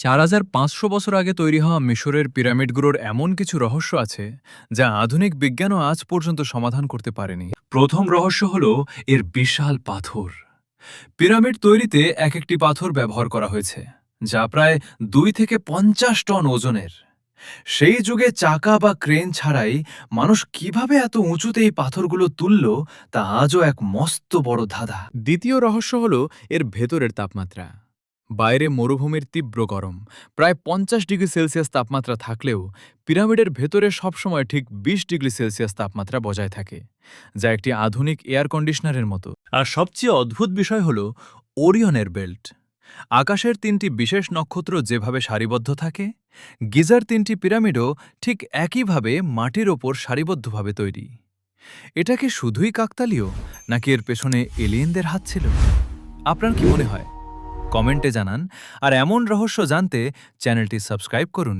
৪৫০০ বছর আগে তৈরি হওয়া মিশরের পিরামিডগুলোর এমন কিছু রহস্য আছে যা আধুনিক বিজ্ঞানও আজ পর্যন্ত সমাধান করতে পারেনি। প্রথম রহস্য হল এর বিশাল পাথর। পিরামিড তৈরিতে এক একটি পাথর ব্যবহার করা হয়েছে, যা প্রায় ২ থেকে ৫০ টন ওজনের। সেই যুগে চাকা বা ক্রেন ছাড়াই মানুষ কিভাবে এত উঁচুতে এই পাথরগুলো তুলল, তা আজও এক মস্ত বড় ধাঁধা। দ্বিতীয় রহস্য হল এর ভেতরের তাপমাত্রা। বাইরে মরুভূমির তীব্র গরম, প্রায় ৫০ ডিগ্রি সেলসিয়াস তাপমাত্রা থাকলেও পিরামিডের ভেতরে সবসময় ঠিক ২০ ডিগ্রি সেলসিয়াস তাপমাত্রা বজায় থাকে, যা একটি আধুনিক এয়ার কন্ডিশনারের মতো। আর সবচেয়ে অদ্ভুত বিষয় হল ওরিয়নের বেল্ট। আকাশের ৩টি বিশেষ নক্ষত্র যেভাবে সারিবদ্ধ থাকে, গিজার ৩টি পিরামিডও ঠিক একইভাবে মাটির ওপর সারিবদ্ধভাবে তৈরি। এটা কি শুধুই কাকতালীয়, নাকি এর পেছনে এলিয়েনদের হাত ছিল? আপনার কি মনে হয়? কমেন্টে জানান। আর এমন রহস্য জানতে চ্যানেলটি সাবস্ক্রাইব করুন।